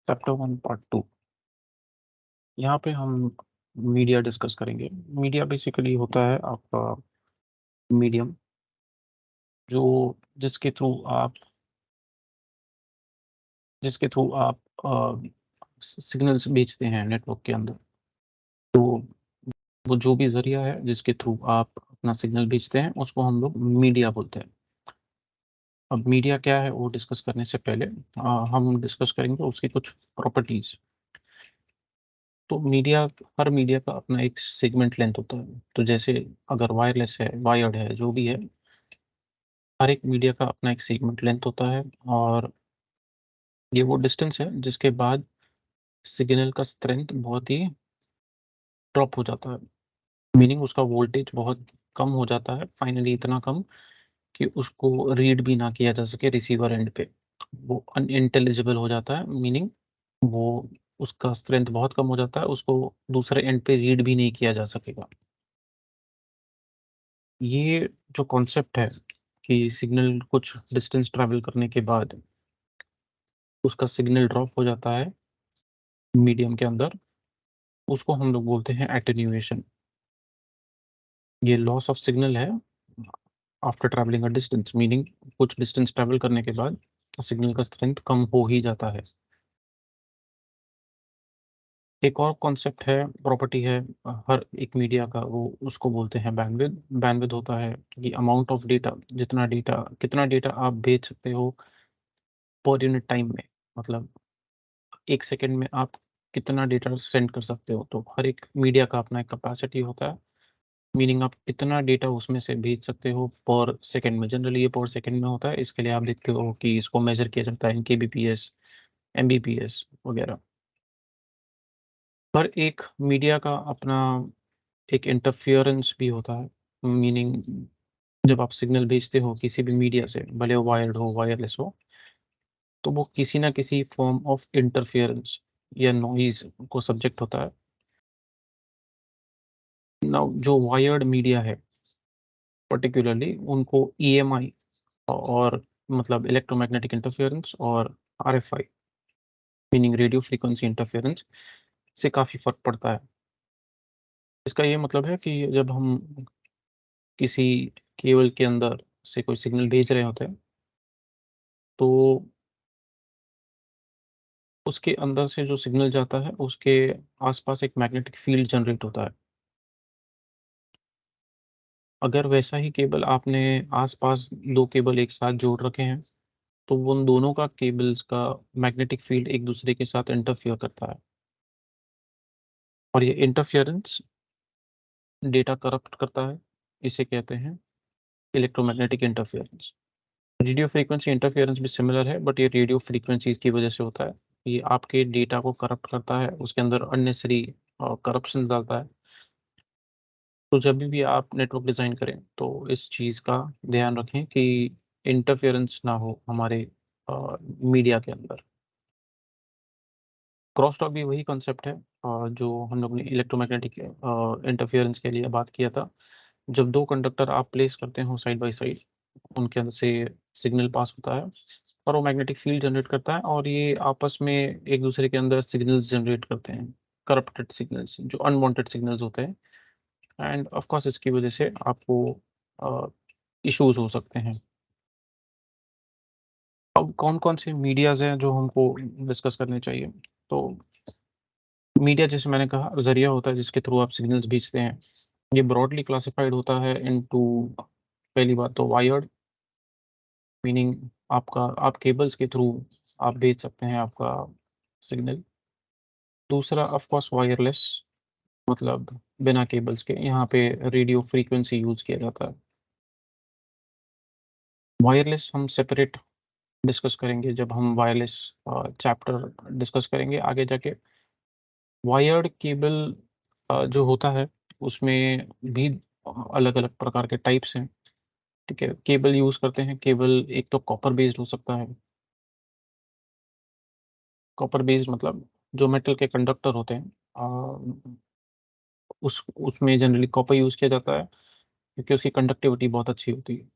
Chapter 1 part 2। यहाँ पे हम मीडिया डिस्कस करेंगे। मीडिया बेसिकली होता है आपका मीडियम जो जिसके थ्रू आप जिसके थ्रू आप सिग्नल्स भेजते हैं नेटवर्क के अंदर। तो वो जो भी ज़रिया है जिसके थ्रू आप अपना सिग्नल भेजते हैं उसको हम लोग मीडिया बोलते हैं। अब मीडिया क्या है वो डिस्कस करने से पहले हम डिस्कस करेंगे उसकी कुछ प्रॉपर्टीज़। तो हर मीडिया का अपना एक सेगमेंट लेंथ होता है। तो जैसे अगर वायरलेस है, वायर्ड है, जो भी है, हर एक मीडिया का अपना एक सेगमेंट लेंथ होता है और ये वो डिस्टेंस है जिसके बाद सिग्नल का स्ट्रेंथ बहुत ही ड्रॉप हो जाता है। मीनिंग उसका वोल्टेज बहुत कम हो जाता है, फाइनली इतना कम कि उसको रीड भी ना किया जा सके रिसीवर एंड पे। वो अनइंटेलिजिबल हो जाता है, मीनिंग वो उसका स्ट्रेंथ बहुत कम हो जाता है, उसको दूसरे एंड पे रीड भी नहीं किया जा सकेगा। ये जो कॉन्सेप्ट है कि सिग्नल कुछ डिस्टेंस ट्रैवल करने के बाद उसका सिग्नल ड्रॉप हो जाता है मीडियम के अंदर, उसको हम लोग बोलते हैं एटेन्यूएशन। ये लॉस ऑफ सिग्नल है after travelling a distance, meaning कुछ डिस्टेंस ट्रैवल करने के बाद सिग्नल का स्ट्रेंथ कम हो ही जाता है। एक और कॉन्सेप्ट है, प्रॉपर्टी है हर एक मीडिया का, वो उसको बोलते हैं बैंडविड्थ। बैंडविड्थ होता है कि अमाउंट ऑफ डेटा, कितना डेटा आप भेज सकते हो पर यूनिट टाइम में। मतलब 1 सेकंड में आप कितना डेटा सेंड कर सकते हो। तो हर एक मीडिया का अपना एक कैपेसिटी होता है, मीनिंग आप कितना डेटा उसमें से भेज सकते हो पर सेकंड में। जनरली ये पर सेकंड में होता है, इसके लिए आप देखते हो कि इसको मेज़र किया जाता है इन केबीपीएस, एमबीपीएस वगैरह। पर एक मीडिया का अपना एक इंटरफेरेंस भी होता है, मीनिंग जब आप सिग्नल भेजते हो किसी भी मीडिया से, भले वो वायर्ड हो, वायरलेस हो, तो वो किसी ना किसी फॉर्म ऑफ इंटरफेरेंस या नॉइज़ को सब्जेक्ट होता है। नाउ जो वायर्ड मीडिया है पर्टिकुलरली उनको ईएमआई और मतलब इलेक्ट्रोमैग्नेटिक इंटरफेरेंस और RFI meaning radio frequency interference से काफ़ी फ़र्क पड़ता है। इसका ये मतलब है कि जब हम किसी केबल के अंदर से कोई सिग्नल भेज रहे होते हैं, तो उसके अंदर से जो सिग्नल जाता है उसके आस-पास एक मैग्नेटिक फील्ड जनरेट होता है। अगर वैसा ही केबल आपने आस-पास 2 केबल एक साथ जोड़ रखे हैं, तो उन दोनों का केबल्स का मैग्नेटिक फील्ड एक-दूसरे के साथ इंटरफियर करता है और ये इंटरफेरेंस डेटा करप्ट करता है। इसे कहते हैं electromagnetic interference. Radio frequency interference भी सिमिलर है, बट ये रेडियो फ्रीक्वेंसीज़ की वजह से होता है। ये आपके डेटा को करप्ट करता है, उसके अंदर अननेसेसरी करप्शन डालता है। तो जब भी आप नेटवर्क डिज़ाइन करें, तो इस चीज़ का ध्यान रखें कि इंटरफेरेंस ना हो हमारे मीडिया के अंदर। क्रॉसटॉक भी वही कॉन्सेप्ट है जो हम लोग ने इलेक्ट्रोमैग्नेटिक इंटरफेरेंस के लिए बात किया था। जब 2 कंडक्टर आप प्लेस करते हो साइड बाय साइड, उनके अंदर से सिग्नल पास होता है और वो मैग्नेटिक फील्ड जनरेट करता है और ये आपस में एक-दूसरे के अंदर सिग्नल्स जनरेट करते हैं, करप्टेड सिग्नल्स जो अनवांटेड सिग्नल्स होते हैं। एंड ऑफ कोर्स इसकी वजह से आपको अ, इश्यूज़ हो सकते हैं। अब कौन-कौन से मीडियाज़ हैं जो हमको डिस्कस करने चाहिए? तो मीडिया जैसे मैंने कहा ज़रिया होता है जिसके थ्रू आप सिग्नल्स भेजते हैं। ये ब्रॉडली क्लासिफाइड होता है इनटू, पहली बात तो वायर्ड, मीनिंग आप केबल्स के थ्रू आप भेज सकते हैं आपका सिग्नल। दूसरा ऑफ कोर्स वायरलेस, मतलब बिना केबल्स के, यहाँ पे रेडियो फ्रीक्वेंसी यूज़ किया जाता है। वायरलेस हम सेपरेट डिस्कस करेंगे जब हम वायरलेस चैप्टर डिस्कस करेंगे आगे जाके। वायर्ड केबल जो होता है उसमें भी अलग-अलग प्रकार के टाइप्स हैं, ठीक है? केबल यूज़ करते हैं, केबल एक तो कॉपर बेस्ड हो सकता है। कॉपर बेस्ड मतलब जो मेटल के कंडक्टर होते हैं, उसमें जनरली कॉपर यूज़ किया जाता है क्योंकि उसकी कंडक्टिविटी बहुत अच्छी होती है।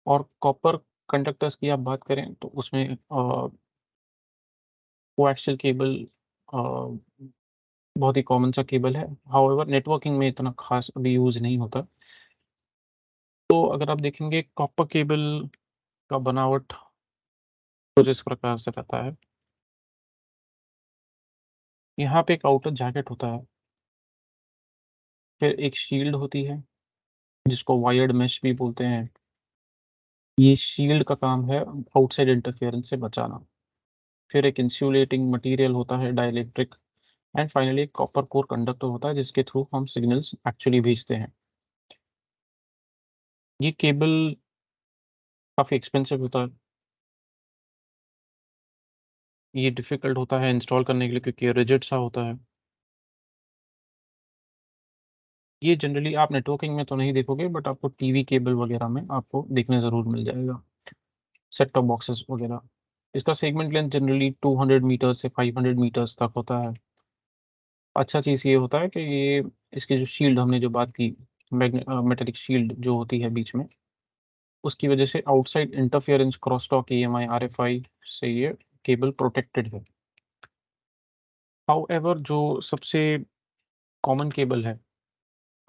और कॉपर कंडक्टर्स की आप बात करें तो उसमें कोएक्सियल केबल अ, बहुत ही कॉमन सा केबल है। हाउएवर नेटवर्किंग में इतना ख़ास अभी यूज़ नहीं होता। तो अगर आप देखेंगे कॉपर केबल का बनावट कुछ इस प्रकार से रहता है। यहाँ पे एक आउटर जैकेट होता है, फिर एक शील्ड होती है, जिसको वायर्ड मेश भी बोलते हैं। ये शील्ड का काम है आउटसाइड इंटरफेरेंस से बचाना। फिर एक इंसुलेटिंग मटेरियल होता है डाइइलेक्ट्रिक, एंड फाइनली एक कॉपर कोर कंडक्टर होता है जिसके थ्रू हम सिग्नल्स एक्चुअली भेजते हैं। ये केबल काफ़ी एक्सपेंसिव होता है। ये डिफ़िकल्ट होता है इंस्टॉल करने के लिए क्योंकि ये रिजिड सा होता है। ये जनरली आप नेटवर्किंग में तो नहीं देखोगे, बट आपको टीवी केबल वगैरह में आपको देखने ज़रूर मिल जाएगा, सेट टॉप बॉक्सेस वगैरह। इसका सेगमेंट लेंथ जनरली 200 मीटर्स से 500 मीटर्स तक होता है। अच्छा चीज़ ये होता है कि ये इसकी जो शील्ड हमने जो बात की, मेटालिक शील्ड जो होती है बीच में, उसकी वजह से outside interference, crosstalk, EMI, RFI से ये केबल प्रोटेक्टेड है। हाउएवर जो सबसे कॉमन केबल है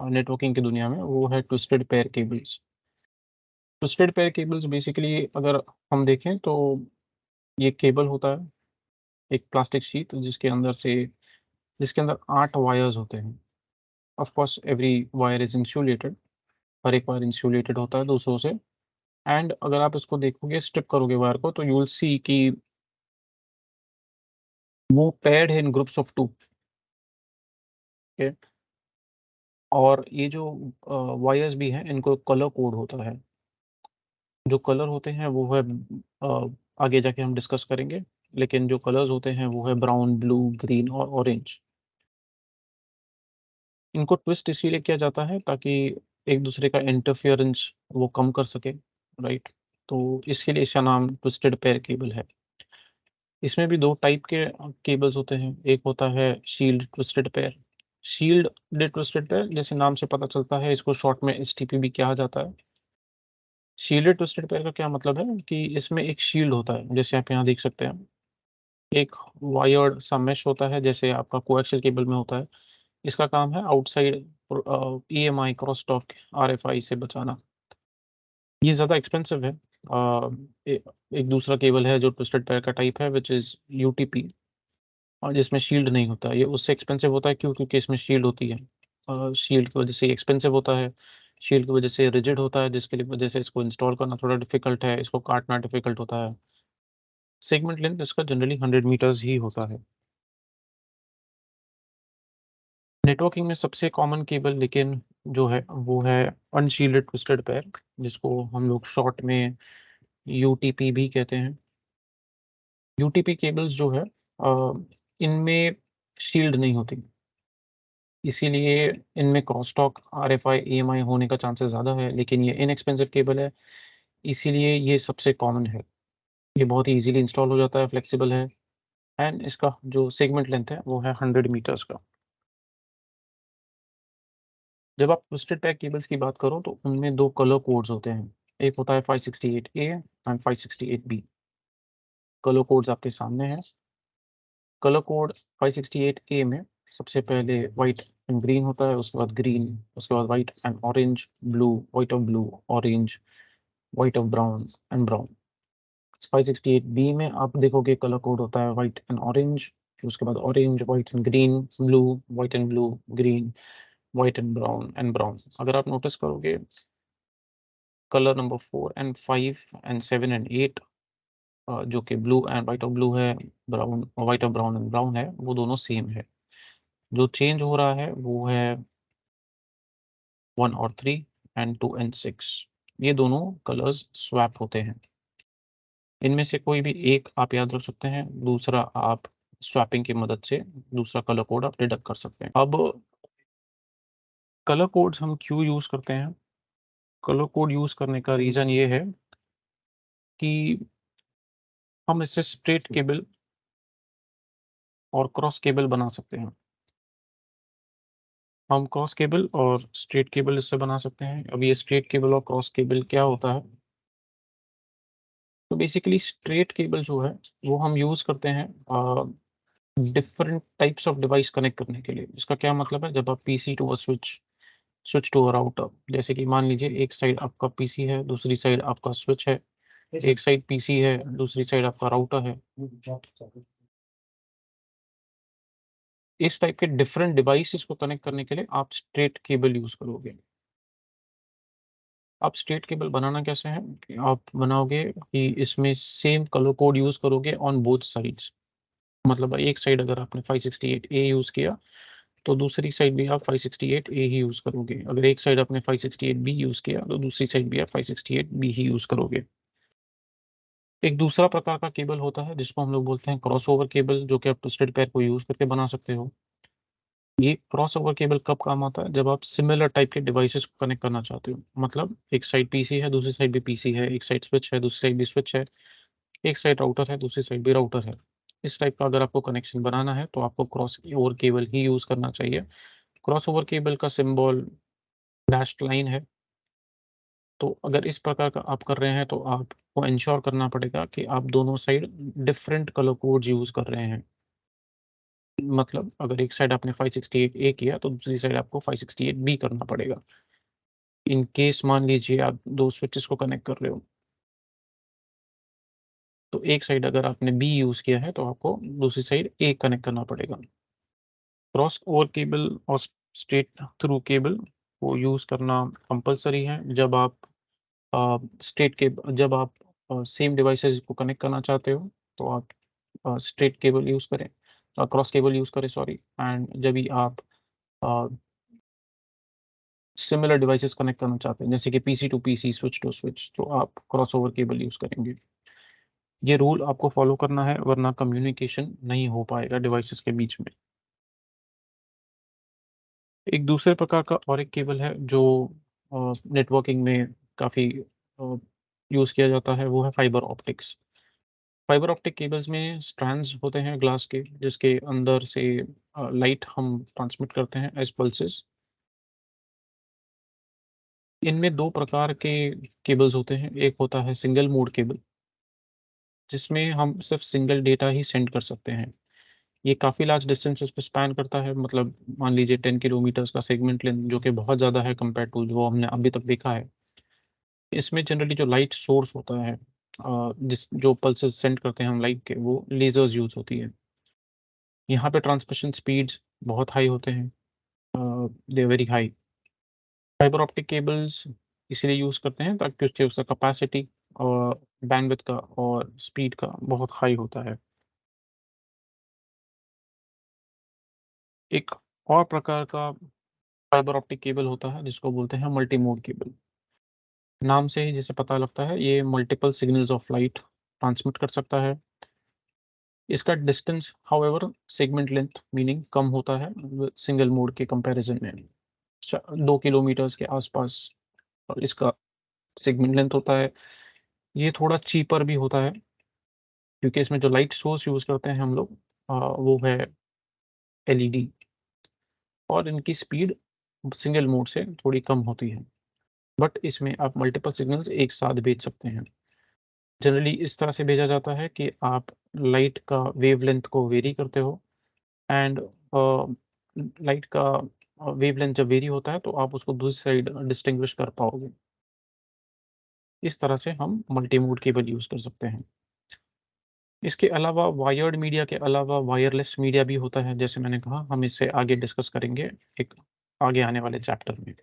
नेटवर्किंग की दुनिया में, वो है twisted pair cables. Twisted pair cables basically अगर हम देखें तो ये केबल होता है, एक प्लास्टिक शीट जिसके अंदर 8 वायर्स होते हैं। Of course every wire is insulated, हर एक वायर इंसुलेटेड होता है दूसरों से। एंड अगर आप इसको देखोगे, स्ट्रिप करोगे वायर को, तो यू विल सी कि वो पेयर्ड है इन ग्रुप्स ऑफ 2। ओके। और ये जो वायर्स भी हैं, इनको कलर कोड होता है। जो कलर होते हैं वो है आगे जाके हम डिस्कस करेंगे, लेकिन जो कलर्स होते हैं वो है ब्राउन, ब्लू, ग्रीन और ऑरेंज। इनको ट्विस्ट इसीलिए किया जाता है ताकि एक दूसरे का इंटरफेरेंस वो कम कर सके, राइट? तो इसके लिए इसका नाम ट्विस्टेड पेयर केबल है। इसमें भी 2 टाइप के केबल्स होते हैं। एक होता है shield twisted pair. Shield twisted pair, जैसे नाम से पता चलता है, इसको शॉर्ट में एसटीपी भी कहा जाता है। शील्डेड ट्विस्टेड पेयर का क्या मतलब है कि इसमें एक शील्ड होता है, जैसे आप यहाँ देख सकते हैं। एक वायर्ड सा मेश होता है, जैसे आपका कोएक्सियल केबल में होता है। इसका काम है आउटसाइड ईएमआई, क्रॉसटॉक, आरएफआई से बचाना। ये ज़्यादा एक्सपेंसिव है। ए एक दूसरा केबल है जो ट्विस्टेड पेयर का टाइप है, व्हिच इज़ यूटीपी, और जिसमें शील्ड नहीं होता है। ये उससे एक्सपेंसिव होता है, क्यों? क्योंकि इसमें शील्ड होती है। शील्ड की वजह से ये एक्सपेंसिव होता है। शील्ड की वजह से रिजिड होता है, जिसकी वजह से इसको इंस्टॉल करना थोड़ा डिफ़िकल्ट है, इसको काटना डिफ़िकल्ट होता है। सेगमेंट लेंथ इसका जनरली 100 मीटर्स ही होता है। नेटवर्किंग में सबसे कॉमन केबल लेकिन जो है वो है अनशील्डेड ट्विस्टेड पेयर, जिसको हम लोग शॉर्ट में यूटीपी भी कहते हैं। यूटीपी केबल्स जो है इनमें शील्ड नहीं होती, इसीलिए इनमें क्रॉसटॉक, आरएफआई, ईएमआई होने का चांसेस ज़्यादा है, लेकिन ये इनएक्सपेंसिव केबल है, इसीलिए ये सबसे कॉमन है। ये बहुत ही ईज़िली इंस्टॉल हो जाता है, फ्लेक्सिबल है, एंड इसका जो सेगमेंट लेंथ है वो है 100 मीटर्स का। जब आप ट्विस्टेड पैक केबल्स की बात करो तो उनमें 2 कलर कोड्स होते हैं। एक होता है 568A and 568B। Colour codes आपके सामने हैं। कलर कोड 568A में सबसे पहले व्हाइट एंड ग्रीन होता है, उसके बाद ग्रीन, उसके बाद white and orange, blue, white of blue, orange, white of brown and brown. 568B में आप देखोगे कलर कोड होता है व्हाइट एंड ऑरेंज, फिर उसके बाद orange, white and green, blue, white and blue, green, white and brown. अगर आप नोटिस करोगे, colour number 4 and 5 and 7 and 8 जो कि blue and white of blue है, brown, white of brown and brown है, वो दोनों सेम है। जो चेंज हो रहा है वो है 1 और 3 एंड 2 एंड 6। ये दोनों कलर्स स्वैप होते हैं। इनमें से कोई भी एक आप याद रख सकते हैं, दूसरा आप स्वैपिंग की मदद से दूसरा कलर कोड आप डिडक्ट कर सकते हैं। अब कलर कोड्स हम क्यों यूज़ करते हैं? कलर कोड यूज़ करने का रीज़न ये है कि हम इससे स्ट्रेट केबल और क्रॉस केबल बना सकते हैं। हम क्रॉस केबल और स्ट्रेट केबल इससे बना सकते हैं। अब ये स्ट्रेट केबल और क्रॉस केबल क्या होता है? तो बेसिकली स्ट्रेट केबल जो है, वो हम यूज़ करते हैं different types of device connect करने के लिए। इसका क्या मतलब है, जब आप PC to a switch, switch to a router, जैसे कि मान लीजिए एक साइड आपका पीसी है, दूसरी साइड आपका स्विच है, एक साइड पीसी है, दूसरी साइड आपका राउटर है। इस टाइप के डिफरेंट डिवाइसेस को कनेक्ट करने के लिए आप स्ट्रेट केबल यूज़ करोगे। आप स्ट्रेट केबल बनाना कैसे है कि आप बनाओगे कि इसमें सेम कलर कोड यूज़ करोगे ऑन बोथ साइड्स। मतलब एक साइड अगर आपने 568A यूज़ किया, तो दूसरी साइड भी आप 568A ही यूज़ करोगे। अगर एक साइड आपने 568B यूज़ किया, तो दूसरी साइड भी आप 568B ही यूज़ करोगे। एक दूसरा प्रकार का केबल होता है जिसको हम लोग बोलते हैं क्रॉसओवर केबल, जो कि आप ट्विस्टेड पेयर को यूज़ करके बना सकते हो। ये क्रॉसओवर केबल कब काम आता है? जब आप सिमिलर टाइप के डिवाइसेस को कनेक्ट करना चाहते हो। मतलब एक साइड पीसी है, दूसरी साइड भी पीसी है, एक साइड स्विच है, दूसरी साइड भी स्विच है, एक साइड राउटर है, दूसरी साइड भी राउटर है। इस टाइप का अगर आपको कनेक्शन बनाना है, तो आपको क्रॉसओवर केबल ही यूज़ करना चाहिए। क्रॉसओवर केबल का सिंबल डैश्ड लाइन है। तो अगर इस प्रकार का आप कर रहे हैं, तो आपको एन्श्योर करना पड़ेगा कि आप दोनों side different colour codes use कर रहे हैं। मतलब अगर एक साइड आपने 568A किया, तो दूसरी साइड आपको 568B करना पड़ेगा। इन केस मान लीजिए आप 2 स्विचेस को कनेक्ट कर रहे हो, तो एक साइड अगर आपने बी यूज़ किया है, तो आपको दूसरी साइड ए कनेक्ट करना पड़ेगा। क्रॉस ओवर केबल और स्ट्रेट थ्रू केबल को यूज़ करना कंपल्सरी है जब आप जब आप सेम डिवाइसेज़ को कनेक्ट करना चाहते हो, तो आप स्ट्रेट केबल यूज़ करें, क्रॉस केबल यूज़ करें, सॉरी। एंड जब भी आप अ, सिमिलर डिवाइसेज़ कनेक्ट करना चाहते हैं, जैसे कि PC to PC, switch to switch, तो आप क्रॉसओवर केबल यूज़ करेंगे। ये रूल आपको फ़ॉलो करना है, वरना कम्युनिकेशन नहीं हो पाएगा डिवाइसेज़ के बीच में। एक दूसरे प्रकार का और एक केबल है जो नेटवर्किंग में काफ़ी यूज़ किया जाता है, वो है fibre optics. Fibre optic cables में स्ट्रैंड्स होते हैं ग्लास के, जिसके अंदर से लाइट हम ट्रांसमिट करते हैं एज़ पल्सेस। इनमें 2 प्रकार के केबल्स होते हैं। एक होता है सिंगल मोड केबल, जिसमें हम सिर्फ़ सिंगल डेटा ही सेंड कर सकते हैं। ये काफ़ी लार्ज डिस्टेंसेज़ पे स्पैन करता है, मतलब मान लीजिए 10 किलोमीटर्स का सेगमेंट लेंथ, जो कि बहुत ज़्यादा है कंपेयर्ड टू जो हमने अभी तक देखा है। इसमें जनरली जो लाइट सोर्स होता है, जिस जो पल्सेस सेंड करते हैं हम लाइट के, वो लेज़र्स यूज़ होती है। यहाँ पे ट्रांसमिशन स्पीड्स बहुत हाई होते हैं, they are very high. Fibre optic cables इसलिए यूज़ करते हैं ताकि उसके उसका कैपेसिटी और बैंडविड्थ का और स्पीड का बहुत हाई होता है। एक और प्रकार का फाइबर ऑप्टिक केबल होता है जिसको बोलते हैं मल्टी मोड केबल। नाम से ही जैसे पता लगता है, ये multiple signals of light transmit कर सकता है। इसका distance however segment length meaning कम होता है सिंगल मोड के कंपैरिजन में। 2 किलोमीटर्स के आसपास और इसका सेगमेंट लेंथ होता है। ये थोड़ा चीपर भी होता है, क्योंकि इसमें जो लाइट सोर्स यूज़ करते हैं हम लोग, वो है एलईडी, और इनकी स्पीड सिंगल मोड से थोड़ी कम होती है। बट इसमें आप मल्टीपल सिग्नल्स एक साथ भेज सकते हैं। जनरली इस तरह से भेजा जाता है कि आप लाइट का वेवलेंथ को वेरी करते हो, एंड लाइट का वेवलेंथ जब वेरी होता है, तो आप उसको दूसरी साइड डिस्टिंग्विश कर पाओगे। इस तरह से हम मल्टी मोड केबल यूज़ कर सकते हैं। इसके अलावा वायर्ड मीडिया के अलावा वायरलेस मीडिया भी होता है, जैसे मैंने कहा हम इससे आगे डिस्कस करेंगे एक आगे आने वाले चैप्टर में।